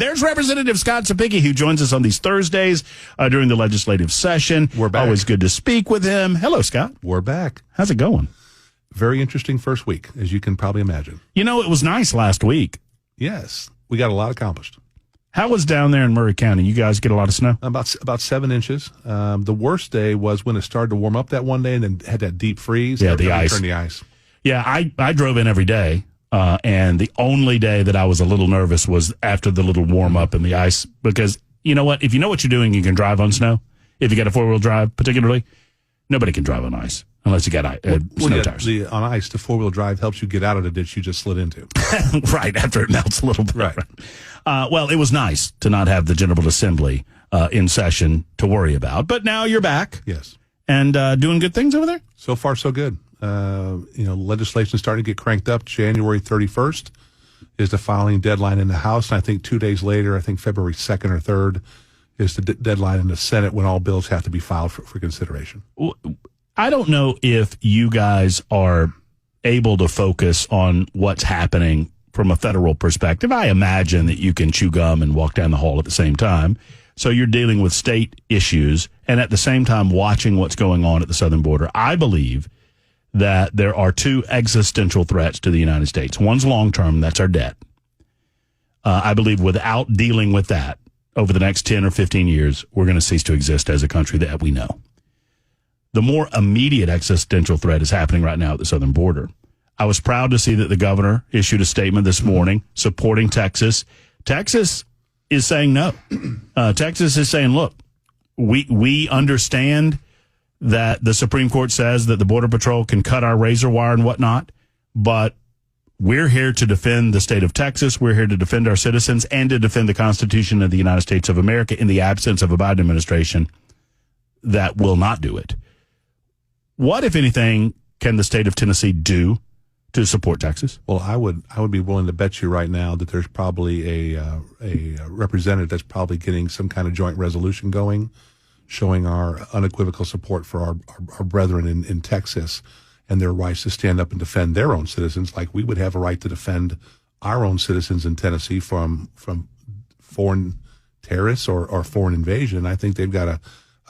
There's Representative Scott Cepicky, who joins us on these Thursdays during the legislative session. We're back. Always good to speak with him. Hello, Scott. We're back. How's it going? Very interesting first week, as you can probably imagine. You know, it was nice last week. Yes, we got a lot accomplished. How was down there in Murray County? You guys get a lot of snow? About 7 inches. The worst day was when it started to warm up that one day and then had that deep freeze. Yeah, the ice. Turned the ice. Yeah, I drove in every day, and the only day that I was a little nervous was after the little warm up and the ice, because you know what? If you know what you're doing, you can drive on snow. If you got a 4-wheel drive, particularly, nobody can drive on ice unless you got snow tires. On ice, the 4-wheel drive helps you get out of the ditch you just slid into. Right, after it melts a little bit. Right. Well, it was nice to not have the General Assembly in session to worry about, but now you're back. Yes. And doing good things over there? So far, so good. Legislation is starting to get cranked up. January 31st is the filing deadline in the House, and I think 2 days later, I think February 2nd or 3rd, is the deadline in the Senate when all bills have to be filed for consideration. I don't know if you guys are able to focus on what's happening from a federal perspective. I imagine that you can chew gum and walk down the hall at the same time. So you're dealing with state issues and at the same time watching what's going on at the southern border. I believe that there are two existential threats to the United States. One's long-term, that's our debt. I believe without dealing with that over the next 10 or 15 years, we're going to cease to exist as a country that we know. The more immediate existential threat is happening right now at the southern border. I was proud to see that the governor issued a statement this morning supporting Texas. Texas is saying no. Texas is saying, look, we understand that the Supreme Court says that the Border Patrol can cut our razor wire and whatnot, but we're here to defend the state of Texas. We're here to defend our citizens and to defend the Constitution of the United States of America in the absence of a Biden administration that will not do it. What, if anything, can the state of Tennessee do to support Texas? Well, I would be willing to bet you right now that there's probably a representative that's probably getting some kind of joint resolution going, showing our unequivocal support for our brethren in Texas and their rights to stand up and defend their own citizens, like we would have a right to defend our own citizens in Tennessee from foreign terrorists or foreign invasion. I think they've got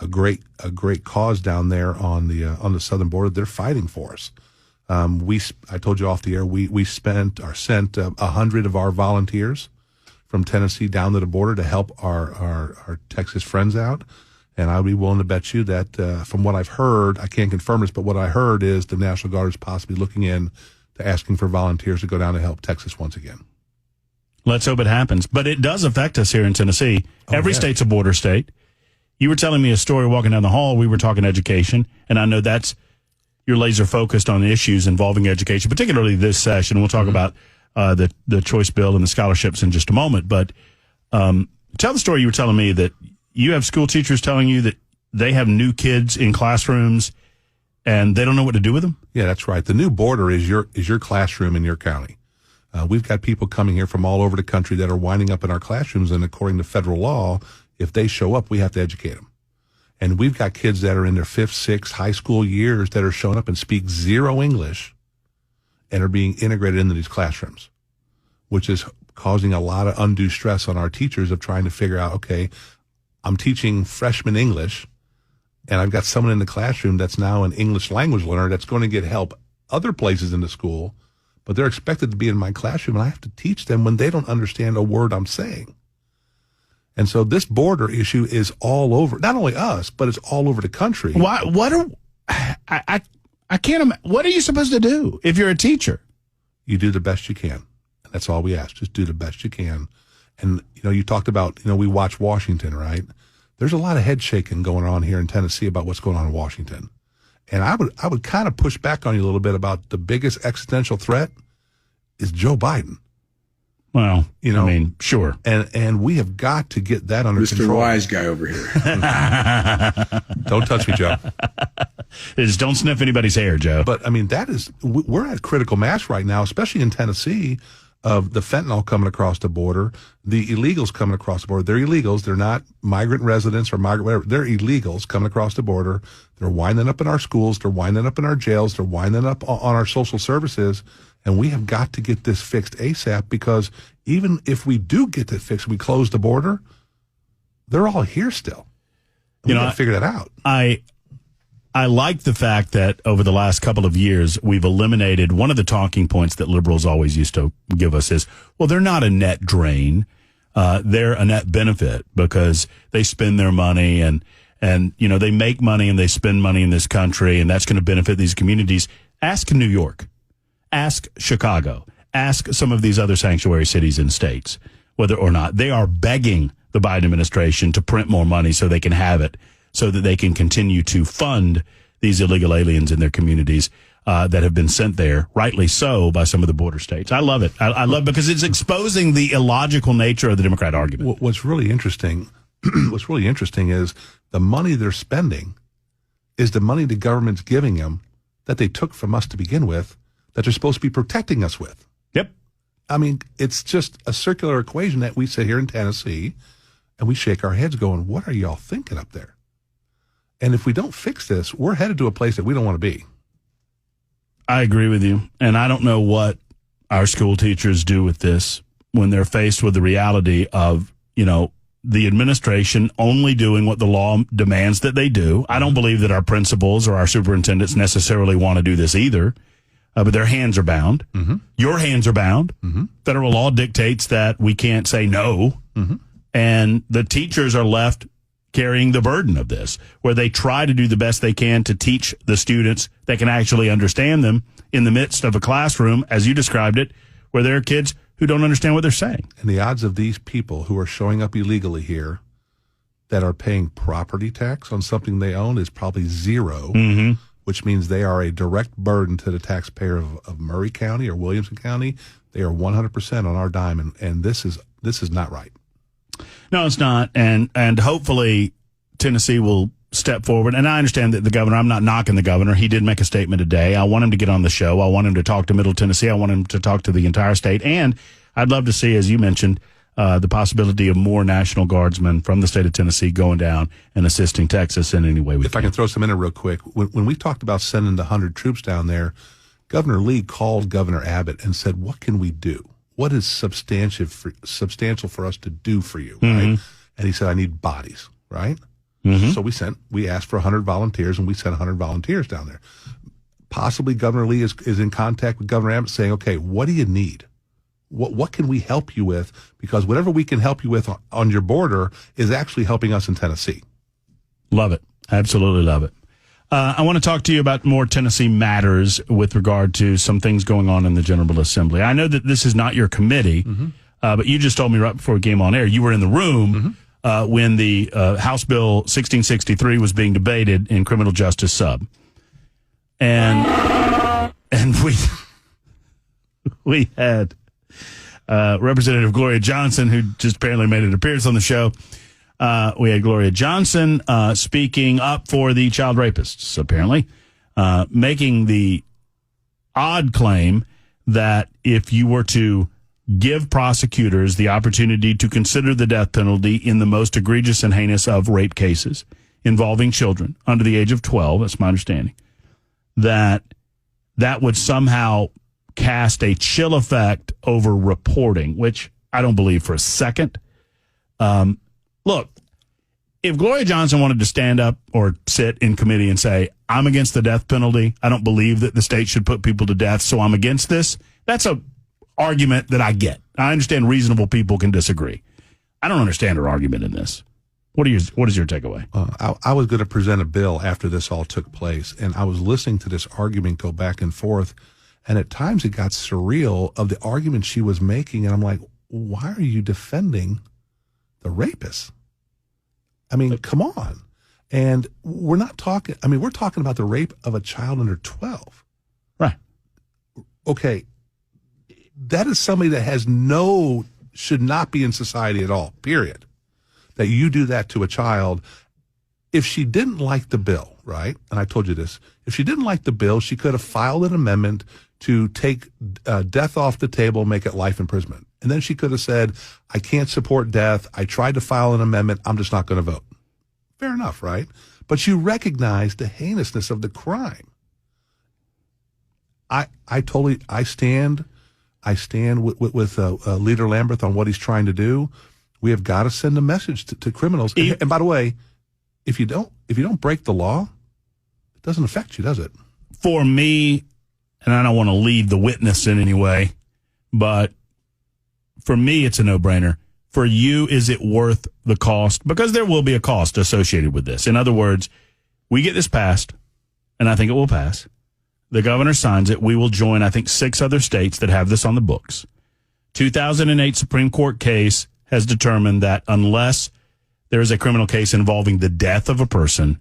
a great cause down there on the southern border. They're fighting for us. I told you off the air, we sent 100 of our volunteers from Tennessee down to the border to help our Texas friends out. And I'd be willing to bet you that from what I've heard, I can't confirm this, but what I heard is the National Guard is possibly looking in to asking for volunteers to go down to help Texas once again. Let's hope it happens. But it does affect us here in Tennessee. Every state's a border state. You were telling me a story walking down the hall. We were talking education, and I know you're laser focused on the issues involving education, particularly this session. We'll talk about the choice bill and the scholarships in just a moment. But tell the story. You were telling me that you have school teachers telling you that they have new kids in classrooms and they don't know what to do with them. Yeah, that's right. The new border is your classroom in your county. We've got people coming here from all over the country that are winding up in our classrooms, and according to federal law, if they show up, we have to educate them. And we've got kids that are in their 5th, 6th high school years that are showing up and speak zero English and are being integrated into these classrooms, which is causing a lot of undue stress on our teachers of trying to figure out, okay, I'm teaching freshman English, and I've got someone in the classroom that's now an English language learner that's going to get help other places in the school, but they're expected to be in my classroom, and I have to teach them when they don't understand a word I'm saying. And so this border issue is all over, not only us, but it's all over the country. I can't imagine. What are you supposed to do if you're a teacher? You do the best you can. And that's all we ask. Just do the best you can. And, you talked about, we watch Washington, right? There's a lot of head shaking going on here in Tennessee about what's going on in Washington. And I would kind of push back on you a little bit about the biggest existential threat is Joe Biden. Well, sure. And we have got to get that under control. Mr. Wise Guy over here. Don't touch me, Joe. Just don't sniff anybody's hair, Joe. But, we're at critical mass right now, especially in Tennessee, of the fentanyl coming across the border, the illegals coming across the border. They're illegals. They're not migrant residents or migrant whatever. They're illegals coming across the border. They're winding up in our schools. They're winding up in our jails. They're winding up on our social services. And we have got to get this fixed ASAP, because even if we do get it fixed, we close the border, they're all here still. We got to figure that out. I like the fact that over the last couple of years, we've eliminated one of the talking points that liberals always used to give us is, well, they're not a net drain. They're a net benefit because they spend their money and they make money and they spend money in this country, and that's going to benefit these communities. Ask New York. Ask Chicago. Ask some of these other sanctuary cities and states whether or not they are begging the Biden administration to print more money so they can have it, so that they can continue to fund these illegal aliens in their communities that have been sent there, rightly so, by some of the border states. I love it. I love it because it's exposing the illogical nature of the Democrat argument. What's really interesting is the money they're spending is the money the government's giving them that they took from us to begin with, that they're supposed to be protecting us with. Yep. I mean, it's just a circular equation that we sit here in Tennessee and we shake our heads going, what are y'all thinking up there? And if we don't fix this, we're headed to a place that we don't want to be. I agree with you. And I don't know what our school teachers do with this when they're faced with the reality of, the administration only doing what the law demands that they do. I don't believe that our principals or our superintendents necessarily want to do this either, but their hands are bound. Mm-hmm. Your hands are bound. Mm-hmm. Federal law dictates that we can't say no. Mm-hmm. And the teachers are left carrying the burden of this, where they try to do the best they can to teach the students that can actually understand them in the midst of a classroom, as you described it, where there are kids who don't understand what they're saying. And the odds of these people who are showing up illegally here that are paying property tax on something they own is probably zero, mm-hmm. which means they are a direct burden to the taxpayer of Murray County or Williamson County. They are 100% on our dime, and this is not right. No, it's not. And hopefully Tennessee will step forward. And I understand that the governor, I'm not knocking the governor. He did make a statement today. I want him to get on the show. I want him to talk to Middle Tennessee. I want him to talk to the entire state. And I'd love to see, as you mentioned, the possibility of more National Guardsmen from the state of Tennessee going down and assisting Texas in any way we can. If I can throw some in real quick, when we talked about sending the 100 troops down there, Governor Lee called Governor Abbott and said, what can we do? What is substantial for us to do for you, mm-hmm. right? And he said, I need bodies, right? Mm-hmm. So we asked for 100 volunteers, and we sent 100 volunteers down there. Possibly Governor Lee is in contact with Governor Abbott saying, okay, what do you need? What can we help you with? Because whatever we can help you with on your border is actually helping us in Tennessee. Love it. Absolutely love it. I want to talk to you about more Tennessee matters with regard to some things going on in the General Assembly. I know that this is not your committee, mm-hmm. But you just told me right before we came on air, you were in the room mm-hmm. When the House Bill 1663 was being debated in criminal justice sub. And we had Representative Gloria Johnson, who just apparently made an appearance on the show. We had Gloria Johnson speaking up for the child rapists, apparently, making the odd claim that if you were to give prosecutors the opportunity to consider the death penalty in the most egregious and heinous of rape cases involving children under the age of 12, that's my understanding, that would somehow cast a chill effect over reporting, which I don't believe for a second. Look, if Gloria Johnson wanted to stand up or sit in committee and say, I'm against the death penalty, I don't believe that the state should put people to death, so I'm against this, that's a argument that I get. I understand reasonable people can disagree. I don't understand her argument in this. What is your takeaway? I was going to present a bill after this all took place, and I was listening to this argument go back and forth, and at times it got surreal of the argument she was making, and I'm like, why are you defending the rapists? I mean, come on. And we're talking about the rape of a child under 12. Right. Okay. That is somebody that should not be in society at all, period. That you do that to a child. If she didn't like the bill, right? And I told you this. If she didn't like the bill, she could have filed an amendment to take death off the table, make it life imprisonment. And then she could have said, I can't support death. I tried to file an amendment. I'm just not going to vote. Fair enough, right? But you recognize the heinousness of the crime. I stand with Leader Lambert on what he's trying to do. We have got to send a message to criminals. And by the way, if you don't break the law, it doesn't affect you, does it? For me, and I don't want to lead the witness in any way, but for me, it's a no-brainer. For you, is it worth the cost? Because there will be a cost associated with this. In other words, we get this passed, and I think it will pass. The governor signs it. We will join, I think, 6 other states that have this on the books. 2008 Supreme Court case has determined that unless there is a criminal case involving the death of a person,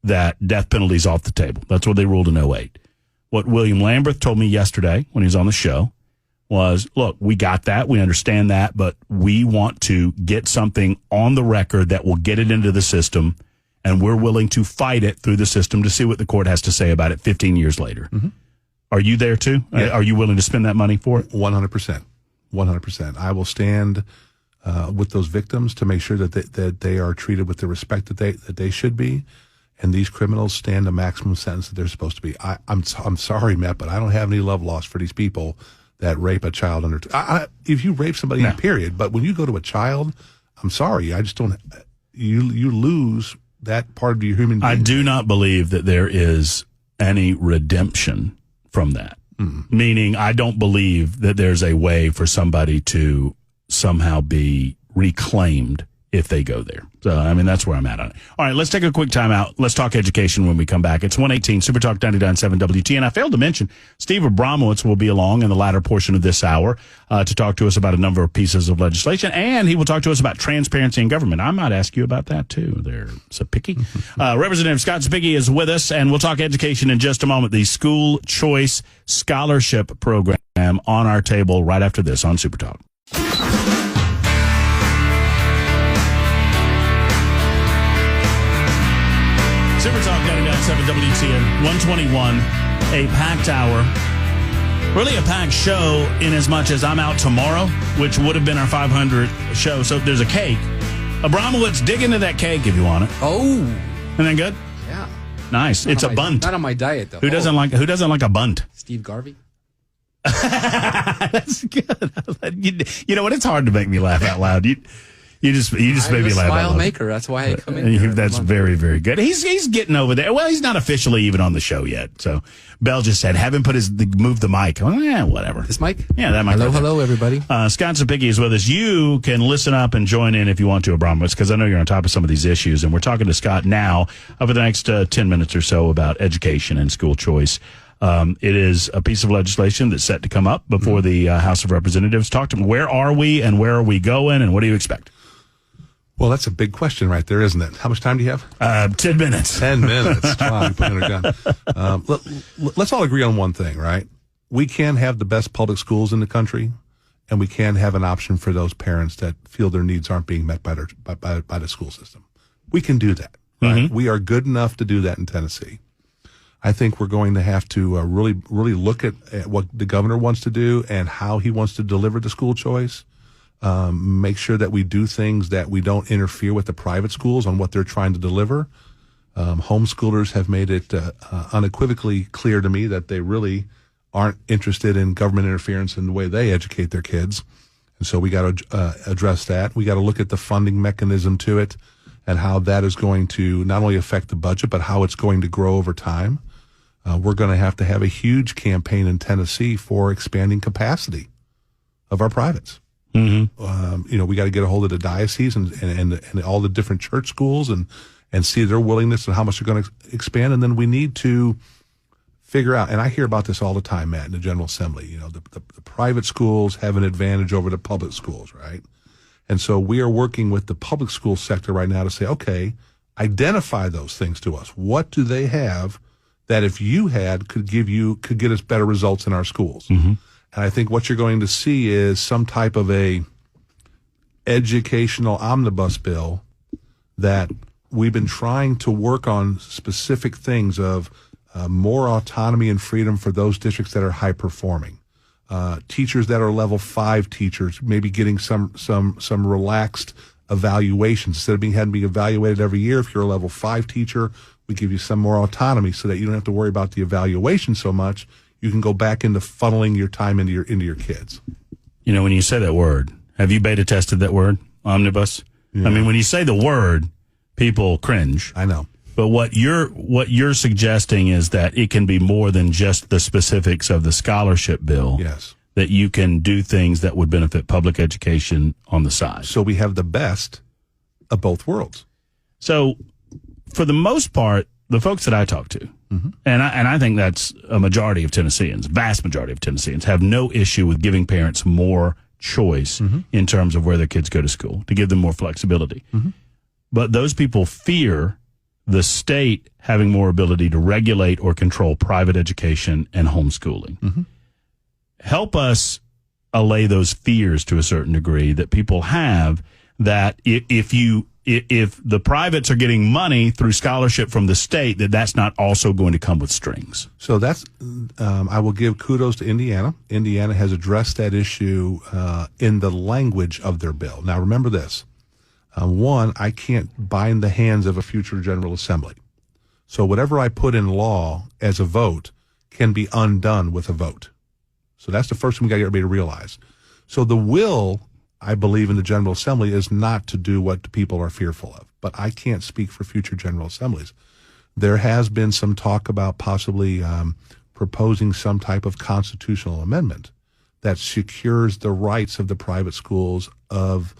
that death penalty is off the table. That's what they ruled in 2008. What William Lambert told me yesterday when he was on the show was, look, we got that. We understand that, but we want to get something on the record that will get it into the system, and we're willing to fight it through the system to see what the court has to say about it 15 years later. Mm-hmm. Are you there too? Yeah. Are you willing to spend that money for it? 100%. 100%. I will stand with those victims to make sure that they are treated with the respect that they should be, and these criminals stand the maximum sentence that they're supposed to be. I'm sorry, Matt, but I don't have any love lost for these people that rape a child under. If you rape somebody, period. But when you go to a child, I'm sorry, I just don't. You lose that part of your human being. I do not believe that there is any redemption from that. Meaning, I don't believe that there's a way for somebody to somehow be reclaimed if they go there. So, I mean, that's where I'm at on it. All right, let's take a quick time out. Let's talk education when we come back. It's 118 Super Talk 99.7 WT. And I failed to mention, Steve Abramowitz will be along in the latter portion of this hour to talk to us about a number of pieces of legislation. And he will talk to us about transparency in government. I might ask you about that, too, there, Cepicky. Representative Scott Cepicky is with us, and we'll talk education in just a moment. The School Choice Scholarship Program on our table right after this on Super Talk. Super Talk 99.7 WTN 121, a packed hour. Really a packed show in as much as I'm out tomorrow, which would have been our 500 show. So there's a cake. Abramowitz, dig into that cake if you want it. Oh. Isn't that good? Yeah. Nice. It's a bunt. Not on my diet, though. Who doesn't like a bunt? Steve Garvey. That's good. You know what? It's hard to make me laugh out loud. You just made me laugh. I'm a smile maker. That's why I come in here. That's very, very good. He's getting over there. Well, he's not officially even on the show yet. So Bell just said, have him move the mic. Oh, yeah, whatever. This mic? Yeah, that mic. Hello, everybody. Scott Cepicky is with us. You can listen up and join in if you want to, Abramowitz, because I know you're on top of some of these issues. And we're talking to Scott now over the next 10 minutes or so about education and school choice. It is a piece of legislation that's set to come up before the House of Representatives. Talk to me. Where are we and where are we going and what do you expect? Well, that's a big question right there, isn't it? How much time do you have? 10 minutes. 10 minutes. Wow, you put in a gun. Let's all agree on one thing, right? We can have the best public schools in the country, and we can have an option for those parents that feel their needs aren't being met by the school system. We can do that. Right? Mm-hmm. We are good enough to do that in Tennessee. I think we're going to have to really look at what the governor wants to do and how he wants to deliver the school choice. Make sure that we do things that we don't interfere with the private schools on what they're trying to deliver. Homeschoolers have made it unequivocally clear to me that they really aren't interested in government interference in the way they educate their kids. And so we got to address that. We got to look at the funding mechanism to it and how that is going to not only affect the budget, but how it's going to grow over time. We're going to have a huge campaign in Tennessee for expanding capacity of our privates. Mm-hmm. We got to get a hold of the diocese and all the different church schools and see their willingness and how much they're going to expand. And then we need to figure out, and I hear about this all the time, Matt, in the General Assembly, the private schools have an advantage over the public schools, right? And so we are working with the public school sector right now to say, okay, identify those things to us. What do they have that if you had could get us better results in our schools? Mm-hmm. And I think what you're going to see is some type of a educational omnibus bill that we've been trying to work on specific things of more autonomy and freedom for those districts that are high performing. Teachers that are level 5 teachers, maybe getting some relaxed evaluations instead of having to be evaluated every year. If you're a level 5 teacher, we give you some more autonomy so that you don't have to worry about the evaluation so much. you can go back into funneling your time into your kids. You know, when you say that word, have you beta tested that word, omnibus? Yeah. I mean, when you say the word, people cringe. I know. But what you're suggesting is that it can be more than just the specifics of the scholarship bill. Yes. That you can do things that would benefit public education on the side. So we have the best of both worlds. So for the most part, the folks that I talk to, and I think that's a majority of Tennesseans, vast majority of Tennesseans, have no issue with giving parents more choice in terms of where their kids go to school, to give them more flexibility. But those people fear the state having more ability to regulate or control private education and homeschooling. Help us allay those fears to a certain degree that people have, that if the privates are getting money through scholarship from the state, that's not also going to come with strings. So that's, I will give kudos to Indiana. Indiana has addressed that issue in the language of their bill. Now, remember this. One, I can't bind the hands of a future General Assembly. So whatever I put in law as a vote can be undone with a vote. So that's the first thing we got to get everybody to realize. So the will, I believe, in the General Assembly is not to do what the people are fearful of. But I can't speak for future General Assemblies. There has been some talk about possibly proposing some type of constitutional amendment that secures the rights of the private schools of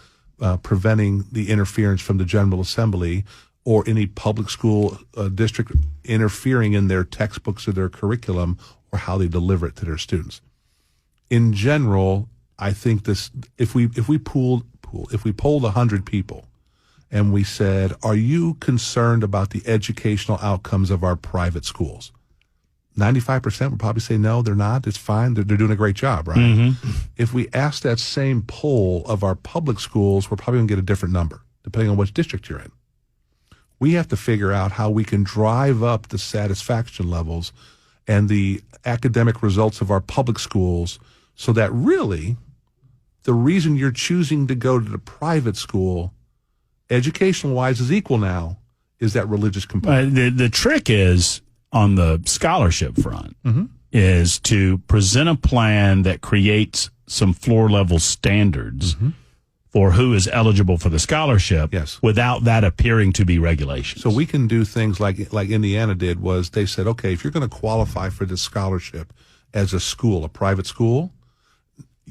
preventing the interference from the General Assembly or any public school district interfering in their textbooks or their curriculum or how they deliver it to their students. In general, I think this, if we polled 100 people and we said, are you concerned about the educational outcomes of our private schools? 95% would probably say, no, they're not. It's fine. They're doing a great job, right? If we ask that same poll of our public schools, we're probably going to get a different number, depending on which district you're in. We have to figure out how we can drive up the satisfaction levels and the academic results of our public schools so that really the reason you're choosing to go to the private school, educational-wise, is equal now, is that religious component. The trick is, on the scholarship front, is to present a plan that creates some floor-level standards for who is eligible for the scholarship without that appearing to be regulations. So we can do things like Indiana did, was they said, okay, if you're going to qualify for this scholarship as a school, a private school,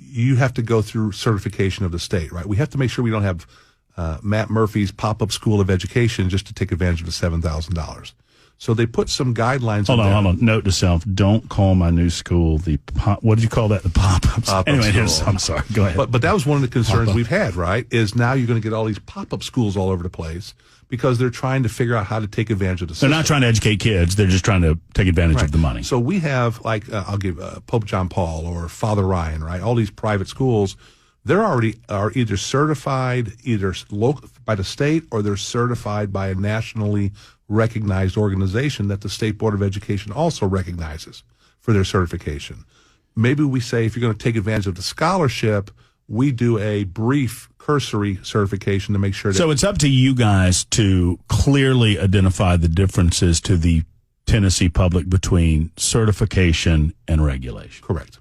you have to go through certification of the state, right? We have to make sure we don't have Matt Murphy's pop-up school of education just to take advantage of the $7,000. So they put some guidelines. Hold on. Note to self: don't call my new school the what did you call that? The pop-ups. Anyway, I'm sorry. Go ahead. But that was one of the concerns we've had. Right? Is now you're going to get all these pop-up schools all over the place because they're trying to figure out how to take advantage of the system. They're not trying to educate kids. They're just trying to take advantage of the money. So we have, like, I'll give Pope John Paul or Father Ryan, right? All these private schools, they're already are either certified either local by the state or they're certified by a nationally recognized organization that the State Board of Education also recognizes for their certification. Maybe we say if you're going to take advantage of the scholarship, we do a brief cursory certification to make sure that... So it's up to you guys to clearly identify the differences to the Tennessee public between certification and regulation. Correct.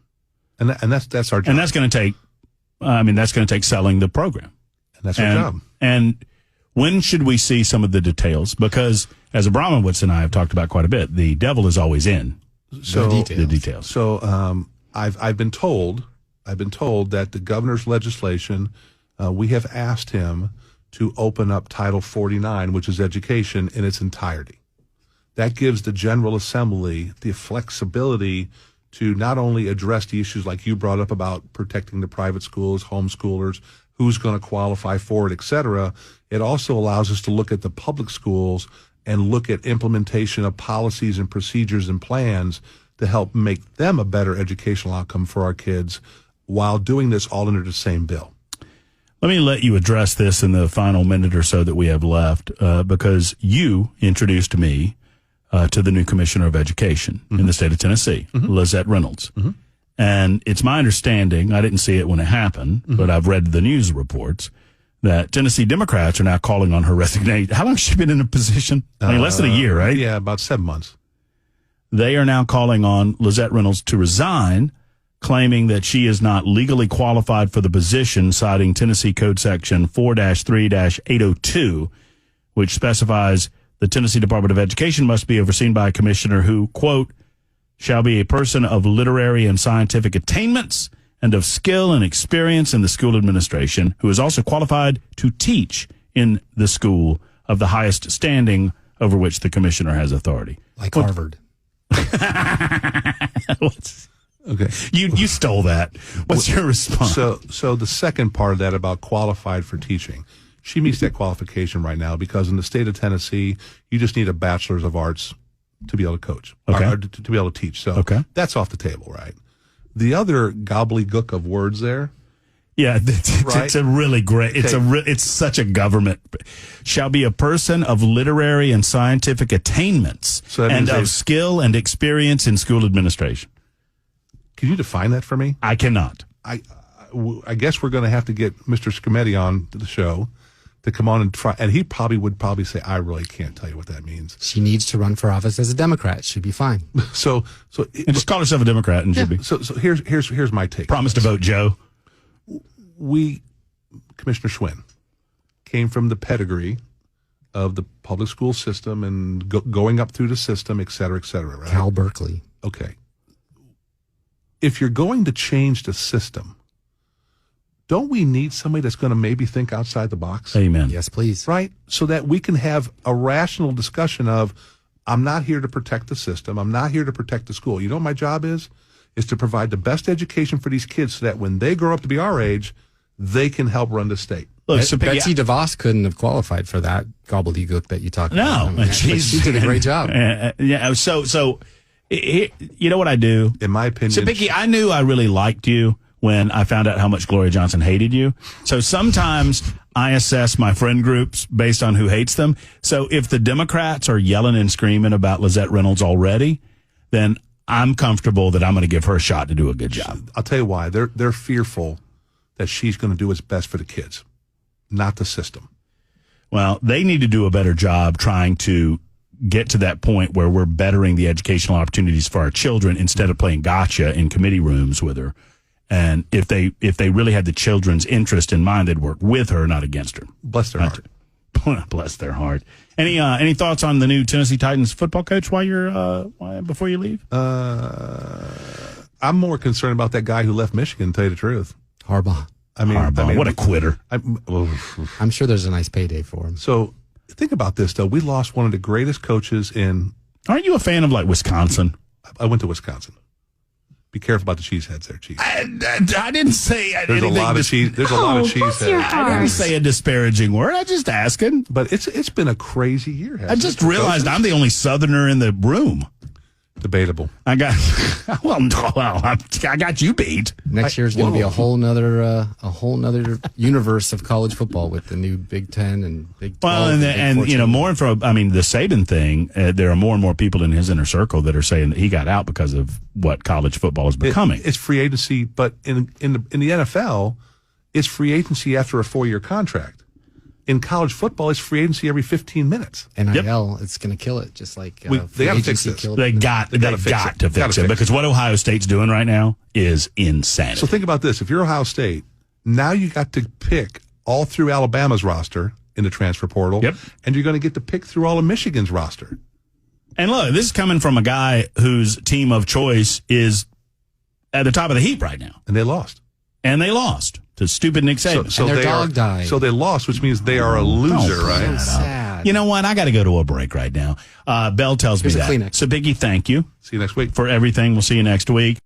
And that's our job. And that's going to take selling the program. And that's our job. And when should we see some of the details? Because as Abramowitz and I have talked about quite a bit, the devil is always in the details. So I've been told that the governor's legislation, we have asked him to open up Title 49, which is education, in its entirety. That gives the General Assembly the flexibility to not only address the issues like you brought up about protecting the private schools, homeschoolers, who's going to qualify for it, et cetera. It also allows us to look at the public schools and look at implementation of policies and procedures and plans to help make them a better educational outcome for our kids while doing this all under the same bill. Let me let you address this in the final minute or so that we have left, because you introduced me to the new Commissioner of Education in the state of Tennessee, Lizette Reynolds. And it's my understanding, I didn't see it when it happened, but I've read the news reports, that Tennessee Democrats are now calling on her resignation. How long has she been in a position? I mean, less than a year, right? Yeah, about 7 months. They are now calling on Lizette Reynolds to resign, claiming that she is not legally qualified for the position, citing Tennessee Code Section 4-3-802, which specifies the Tennessee Department of Education must be overseen by a commissioner who, quote, shall be a person of literary and scientific attainments and of skill and experience in the school administration, who is also qualified to teach in the school of the highest standing over which the commissioner has authority. Like Harvard. Okay. You stole that. What's your response? So the second part of that about qualified for teaching, she meets that qualification right now because in the state of Tennessee, you just need a bachelor's of arts to be able to coach, okay, or to be able to teach. So okay, that's off the table, right? The other gobbledygook of words there. Yeah, it's a really great. It's such a government. Shall be a person of literary and scientific attainments and of skill and experience in school administration. Can you define that for me? I cannot. I guess we're going to have to get Mr. Scametti on to the show to come on and try. And he would probably say, I really can't tell you what that means. She needs to run for office as a Democrat. She'd be fine. And just call herself a Democrat and she'd be. So here's my take. Promise to vote Joe. Commissioner Schwinn came from the pedigree of the public school system and going up through the system, et cetera, right? Cal Berkeley. Okay. If you're going to change the system, don't we need somebody that's going to maybe think outside the box? Amen. Yes, please. Right? So that we can have a rational discussion of, I'm not here to protect the system. I'm not here to protect the school. You know what my job is to provide the best education for these kids so that when they grow up to be our age, they can help run the state. Look, Betsy DeVos couldn't have qualified for that gobbledygook that you talked about. No, she did a great job. Yeah. So, you know what I do? In my opinion, Cepicky, I knew I really liked you when I found out how much Gloria Johnson hated you. So sometimes I assess my friend groups based on who hates them. So if the Democrats are yelling and screaming about Lizette Reynolds already, then I'm comfortable that I'm going to give her a shot to do a good job. I'll tell you why. They're fearful that she's going to do what's best for the kids, not the system. Well, they need to do a better job trying to get to that point where we're bettering the educational opportunities for our children instead of playing gotcha in committee rooms with her. And if they really had the children's interest in mind, they'd work with her, not against her. Bless their heart. Bless their heart. Any thoughts on the new Tennessee Titans football coach before you leave? I'm more concerned about that guy who left Michigan, to tell you the truth. Harbaugh. I mean, what a quitter. I'm sure there's a nice payday for him. So think about this, though. We lost one of the greatest coaches in... Aren't you a fan of, like, Wisconsin? I went to Wisconsin. Be careful about the cheeseheads there, Chief. I didn't say there's a lot of cheese. There's a lot of cheeseheads. I didn't say a disparaging word. I just asking. But it's been a crazy year. I just realized I'm the only Southerner in the room. Debatable. I got you beat. Next year's going to be a whole nother universe of college football with the new Big 10 and Big 12. Well, and you know, more from the Saban thing, there are more and more people in his inner circle that are saying that he got out because of what college football is becoming. It's free agency, but in the NFL, it's free agency after a 4-year contract. In college football, it's free agency every 15 minutes. NIL, it's going to kill it, just like they got to fix this. They got to fix it because what Ohio State's doing right now is insanity. So think about this. If you're Ohio State, now you got to pick all through Alabama's roster in the transfer portal, and you're going to get to pick through all of Michigan's roster. And look, this is coming from a guy whose team of choice is at the top of the heap right now. And they lost. To stupid Nick Saban. So and their dog died. So they lost, which means they are a loser, right? Sad. You know what? I got to go to a break right now. Bell tells me that. Kleenex. So, Biggie, thank you. See you next week. For everything. We'll see you next week.